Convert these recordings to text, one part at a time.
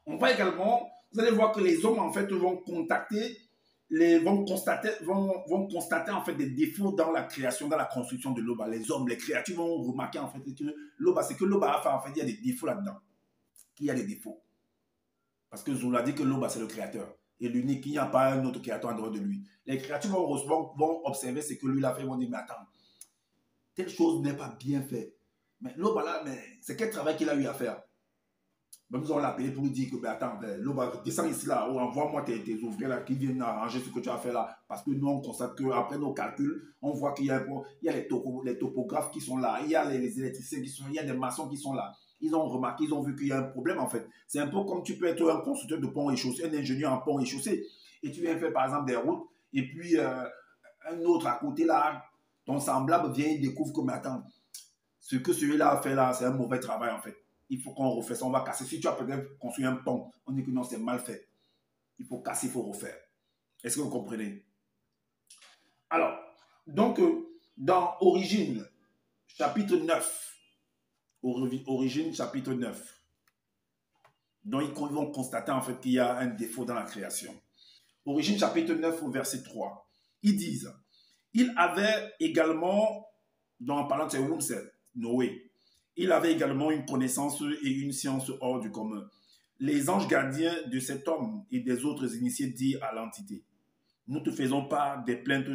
On va également, vous allez voir que les hommes en fait vont contacter, vont constater en fait des défauts dans la création, dans la construction de l'Oba. Les hommes, les créatures vont remarquer en fait que l'Oba, c'est que l'Oba a fait en fait, il y a des défauts là-dedans. Qu'il y a des défauts. Parce que Zoula dit que l'Oba c'est le créateur. Et l'unique, il n'y a pas un autre créateur en dehors de lui. Les créatures vont observer ce que lui a fait, ils vont dire, mais attends, telle chose n'est pas bien faite. Mais l'Oba là, c'est quel travail qu'il a eu à faire? Ben, nous allons l'appeler pour lui dire que, ben, attends, l'Oba, descends ici là, ou envoie-moi tes ouvriers là qui viennent arranger ce que tu as fait là. Parce que nous, on constate qu'après nos calculs, on voit qu'il y a, les topographes qui sont là, il y a les électriciens qui sont là, il y a des maçons qui sont là. Ils ont remarqué, ils ont vu qu'il y a un problème en fait. C'est un peu comme tu peux être un constructeur de pont et chaussée, un ingénieur en pont et chaussée. Et tu viens faire par exemple des routes, et puis un autre à côté là, ton semblable vient et découvre que, mais attends, ce que celui-là a fait là, c'est un mauvais travail en fait. Il faut qu'on refait ça, on va casser. Si tu as peut-être construit un pont, on dit que non, c'est mal fait. Il faut casser, il faut refaire. Est-ce que vous comprenez? Alors, donc, dans Origine, chapitre 9, Origine, chapitre 9, donc ils vont constater en fait qu'il y a un défaut dans la création. Origine, chapitre 9, au verset 3, ils disent, il avait également, en parlant de Womb, c'est Noé, il avait également une connaissance et une science hors du commun. Les anges gardiens de cet homme et des autres initiés dirent à l'entité, nous te faisons part des plaintes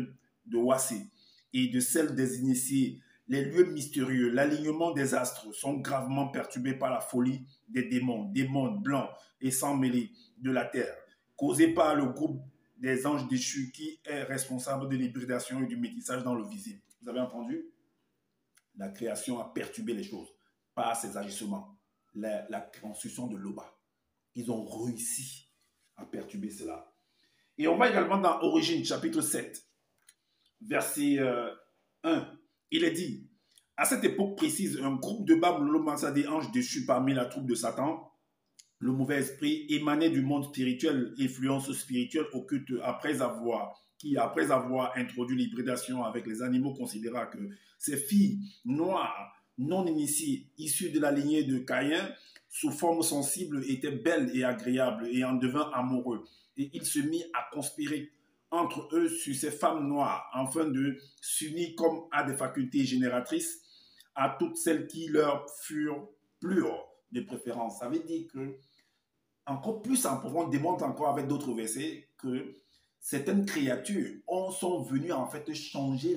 de Wassé et de celles des initiés. Les lieux mystérieux, l'alignement des astres sont gravement perturbés par la folie des démons blancs et sans mêlée de la terre, causés par le groupe des anges déchus qui est responsable de l'hybridation et du métissage dans le visible. Vous avez entendu? La création a perturbé les choses par ses agissements. La construction de l'Oba. Ils ont réussi à perturber cela. Et on va également dans Origine, chapitre 7, verset 1. Il est dit, à cette époque précise, un groupe de Babylone, des anges déchus parmi la troupe de Satan, le mauvais esprit émanait du monde spirituel, influence spirituelle occulte après avoir introduit l'hybridation avec les animaux, considéra que ces filles noires, non initiées, issues de la lignée de Caïn, sous forme sensible, étaient belles et agréables et en devint amoureux. Et il se mit à conspirer entre eux sur ces femmes noires, afin de s'unir comme à des facultés génératrices à toutes celles qui leur furent pures de préférence. Ça veut dire que, encore plus en profondeur, on démontre encore avec d'autres versets que certaines créatures sont venues en fait changer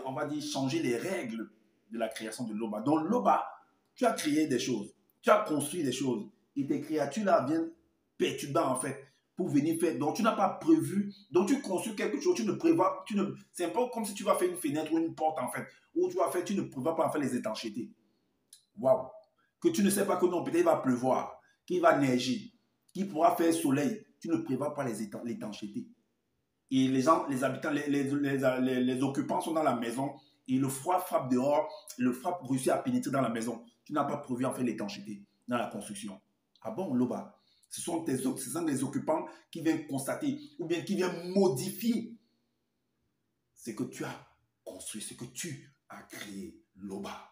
on va dire changer les règles de la création de l'Oba. Dans l'Oba, tu as créé des choses, tu as construit des choses, et tes créatures là viennent perturber en fait pour venir faire. Donc tu n'as pas prévu, donc tu construis quelque chose, tu ne prévois, c'est un peu comme si tu vas faire une fenêtre ou une porte en fait, où tu ne prévois pas en fait les étanchéités. Waouh! Que tu ne sais pas que non, peut-être il va pleuvoir, qu'il va neiger, qu'il pourra faire soleil. Tu ne prévois pas l'étanchéité. Et les gens, les habitants, les occupants sont dans la maison et le froid frappe dehors, le froid réussit à pénétrer dans la maison. Tu n'as pas prévu en fait l'étanchéité dans la construction. Ah bon, Loba? Ce sont des occupants qui viennent constater ou bien qui viennent modifier ce que tu as construit, ce que tu as créé, Loba.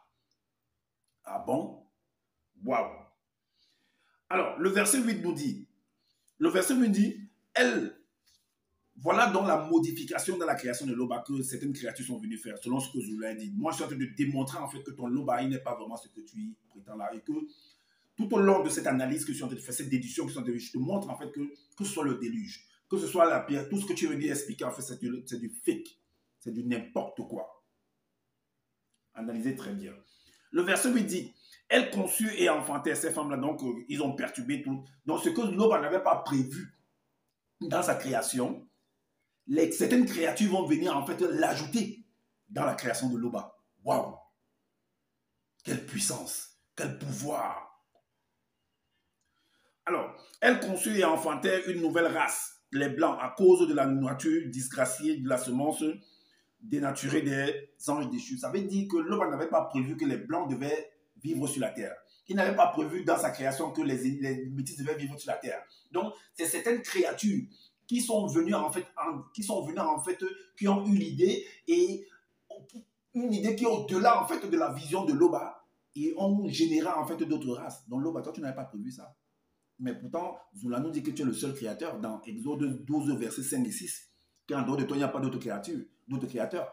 Ah bon? Waouh! Alors, le verset 8 nous dit, voilà donc la modification dans la création de l'Oba que certaines créatures sont venues faire, selon ce que Zoula a dit. Moi, je suis en train de démontrer en fait que ton Loba, il n'est pas vraiment ce que tu y prétends là. Et que tout au long de cette analyse que je suis en train de faire, cette déduction que je suis en train de faire, je te montre en fait que ce soit le déluge, que ce soit la pierre, tout ce que tu veux dire expliquer, en fait, c'est du fake. C'est du n'importe quoi. Analysez très bien. Le verset 8 dit, elle conçut et enfantait ces femmes-là, donc ils ont perturbé tout. Donc ce que l'Oba n'avait pas prévu dans sa création, certaines créatures vont venir en fait l'ajouter dans la création de l'Oba. Waouh! Quelle puissance! Quel pouvoir! Alors, elle conçut et enfantait une nouvelle race, les Blancs, à cause de la nature disgraciée de la semence dénaturée des anges déchus. Ça veut dire que l'Oba n'avait pas prévu que les Blancs devaient vivre sur la terre. Il n'avait pas prévu dans sa création que les métis devaient vivre sur la terre. Donc, c'est certaines créatures qui sont venus en fait, qui ont eu l'idée et une idée qui est au-delà en fait de la vision de l'Oba et ont généré en fait d'autres races. Donc l'Oba, toi tu n'avais pas prévu ça. Mais pourtant, Zoula nous dit que tu es le seul créateur dans Exode 12, versets 5 et 6. Qu'en dehors de toi, il n'y a pas d'autres créateurs.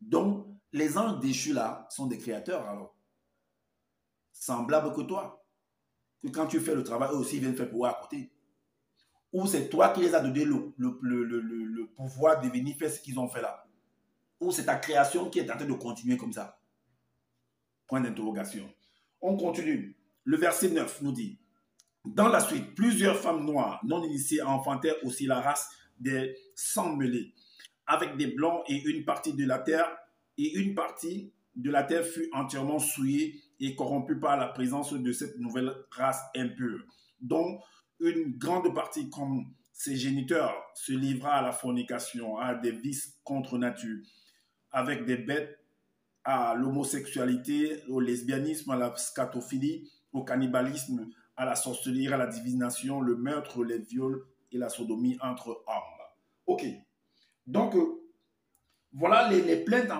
Donc, les anges déchus là sont des créateurs alors. Semblables que toi. Que quand tu fais le travail, eux aussi viennent faire pouvoir à côté. Ou c'est toi qui les as donné le pouvoir de venir faire ce qu'ils ont fait là. Ou c'est ta création qui est en train de continuer comme ça. Point d'interrogation. On continue. Le verset 9 nous dit, dans la suite, plusieurs femmes noires non initiées enfantèrent aussi la race des sans-mêlés, avec des blancs et une partie de la terre fut entièrement souillée et corrompue par la présence de cette nouvelle race impure. Donc, une grande partie, comme ses géniteurs, se livra à la fornication, à des vices contre nature, avec des bêtes, à l'homosexualité, au lesbianisme, à la scatophilie, au cannibalisme, à la sorcellerie, à la divination, le meurtre, les viols et la sodomie entre hommes. Ok. Donc, voilà les plaintes